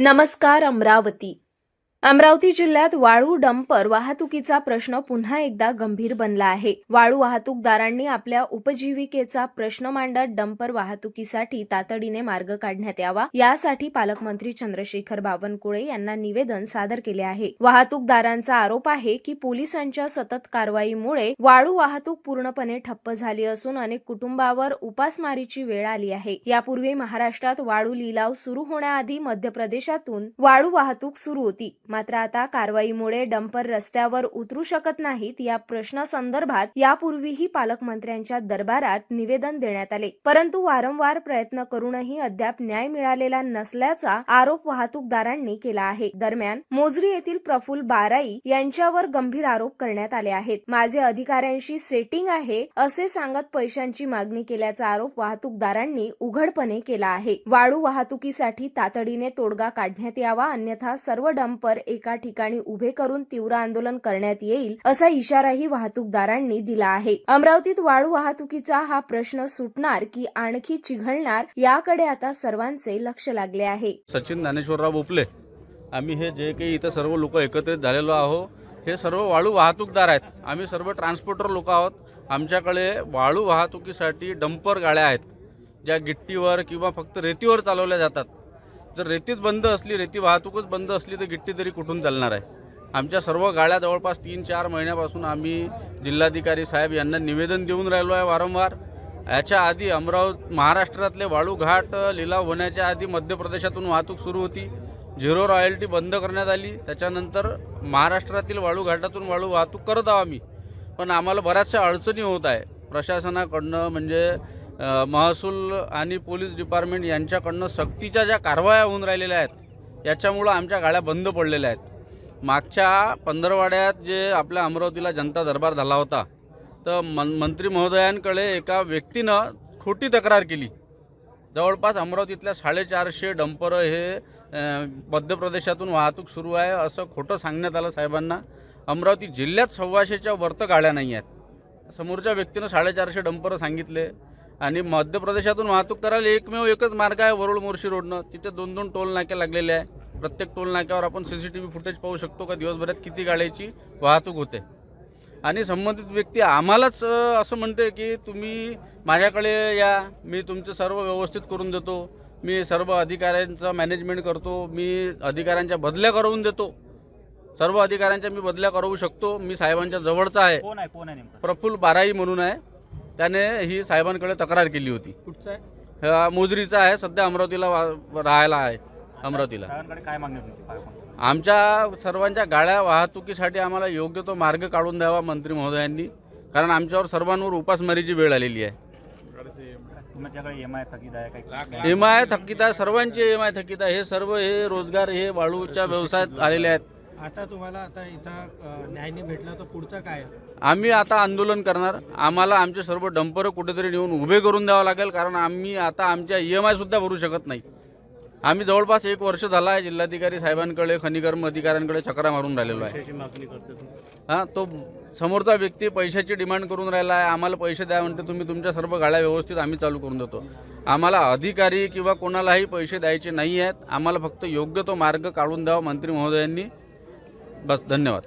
नमस्कार अमरावती जिल्ह्यात वाळू डंपर वाहतुकीचा प्रश्न पुन्हा एकदा गंभीर बनला आहे। वाळू वाहतूकदारांनी आपल्या उपजीविकेचा प्रश्न मांडत डंपर वाहतुकीसाठी तातडीने मार्ग काढण्यात यावा यासाठी पालकमंत्री चंद्रशेखर बावनकुळे यांना निवेदन सादर केले आहे। वाहतूकदारांचा आरोप आहे की पोलिसांच्या सतत कारवाईमुळे वाळू वाहतूक पूर्णपणे ठप्प झाली असून अनेक कुटुंबावर उपासमारीची वेळ आली आहे। यापूर्वी महाराष्ट्रात वाळू लिलाव सुरू होण्याआधी मध्य प्रदेशातून वाळू वाहतूक सुरू होती, मात्र आता कारवाईमुळे डंपर रस्त्यावर उतरू शकत नाहीत। या प्रश्नासंदर्भात यापूर्वीही पालकमंत्र्यांच्या दरबारात निवेदन देण्यात आले, परंतु वारंवार प्रयत्न करूनही अद्याप न्याय मिळालेला नसल्याचा आरोप वाहतूकदारांनी केला आहे। दरम्यान मोजरी येथील प्रफुल्ल बाराई यांच्यावर गंभीर आरोप करण्यात आले आहेत। माझे अधिकाऱ्यांशी सेटिंग आहे असे सांगत पैशांची मागणी केल्याचा आरोप वाहतूकदारांनी उघडपणे केला आहे। वाळू वाहतुकीसाठी तातडीने तोडगा काढण्यात यावा, अन्यथा सर्व डंपर एका ठिकाणी उभे करून तीव्र आंदोलन करण्यात येईल असा इशाराही वाहतूकदारांनी दिला आहे। अमरावतीत वाळू वाहतुकीचा हा प्रश्न सुटणार की आणखी चिघळणार याकडे आता सर्वांचे लक्ष लागले आहे। सचिन ज्ञानेश्वरराव बोपले, आम्ही हे जे काही इथं सर्व लोक एकत्रित झालेलो आहोत, हे सर्व वाळू वाहतूकदार आहेत। आम्ही सर्व ट्रान्सपोर्टर लोक आहोत। आमच्याकडे वाळू वाहतुकीसाठी डंपर गाड्या आहेत, ज्या गिट्टीवर किंवा फक्त रेतीवर चालवल्या जातात। जर रेतीच बंद असली, रेती वाहतूकच बंद असली, तर गिट्टी तरी कुठून चालणार आहे। आमच्या सर्व गाड्या जवळपास 3-4 महिन्यापासून आम्ही जिल्हाधिकारी साहेब यांना निवेदन देऊन राहिलो आहे वारंवार। याच्या आधी महाराष्ट्रातले वाळू घाट लिलाव होण्याच्या आधी मध्य प्रदेशातून वाहतूक सुरू होती, झिरो रॉयल्टी बंद करण्यात आली। त्याच्यानंतर महाराष्ट्रातील वाळू घाटातून वाळू वाहतूक करत आहोत आम्ही, पण आम्हाला बऱ्याचशा अडचणी होत आहे प्रशासनाकडनं, म्हणजे महसूल आणि पोलीस डिपार्टमेंट यांच्याकडनं सक्तीच्या ज्या कारवाया होऊन राहिलेल्या आहेत, याच्यामुळं आमच्या गाड्या बंद पडलेल्या आहेत। मागच्या पंधरवड्यात जे आपल्या अमरावतीला जनता दरबार झाला होता, तर मंत्री महोदयांकडे एका व्यक्तीनं खोटी तक्रार केली। जवळपास अमरावतीतल्या 450 डंपर हे मध्य प्रदेशातून वाहतूक सुरू आहे असं खोटं सांगण्यात आलं साहेबांना। अमरावती जिल्ह्यात 125च्या वरती गाड्या नाही आहेत। समोरच्या व्यक्तीनं 450 डंपर सांगितले आणि मध्य प्रदेशातून वाहतूक करायला एकच मार्ग आहे, वरुड मोर्शी रोडनं। तिथे 2-2 टोल नाके लागलेले आहे। प्रत्येक टोल नाक्यावर आपण CCTV फुटेज पाहू शकतो का दिवसभरात किती गाड्यांची वाहतूक होते। आणि संबंधित व्यक्ती आम्हालाच असं म्हणते की तुम्ही माझ्याकडे या, मी तुमचं सर्व व्यवस्थित करून देतो, मी सर्व अधिकाऱ्यांचं मॅनेजमेंट करतो, मी अधिकाऱ्यांच्या बदल्या करवून देतो, सर्व अधिकाऱ्यांच्या मी बदल्या करवू शकतो, मी साहेबांच्या जवळचा आहे। कोण आहे नेमकं? प्रफुल्ल बाराई म्हणून आहे, त्याने ही साहेबांकडे तक्रार केली होती। कुठचा आहे? मोजरीचा आहे, सध्या अमरावतीला राहायला आहे। अमरावतीला साहेबांकडे काय मागणी होती? आमच्या सर्वांच्या गाड्या वाहतुकीसाठी आम्हाला योग्य तो मार्ग काढून द्यावा मंत्री महोदयांनी, कारण आमच्यावर सर्वांवर उपासमारीची वेळ आलेली आहे। तुमच्याकडे EMI थकीत आहे? काही EMI थकीत आहे, सर्वांचे EMI थकीत आहे। हे सर्व हे रोजगार हे वाळूच्या व्यवसायात आलेले आहेत। आता तुम्हाला आता इथं न्याय नाही भेटला तर पुढचं काय? आम्ही आता आंदोलन करणार। आम्हाला आमचे सर्व डंपर कुठेतरी नेऊन उभे करून द्यावं लागेल, कारण आम्ही आता आमच्या EMI सुद्धा भरू शकत नाही। आम्ही जवळपास 1 वर्ष झाला आहे जिल्हाधिकारी साहेबांकडे, खनिकर्म अधिकाऱ्यांकडे चक्रा मारून राहिलेलो आहे। पैशाची मागणी करते तो समोरचा व्यक्ती पैशाची डिमांड करून राहिला आहे। आम्हाला पैसे द्या म्हणते, तुम्ही तुमच्या सर्व गाड्या व्यवस्थित आम्ही चालू करून देतो। आम्हाला अधिकारी किंवा कोणालाही पैसे द्यायचे नाही आहेत, आम्हाला फक्त योग्य तो मार्ग काढून द्यावा मंत्री महोदयांनी। बस, धन्यवाद।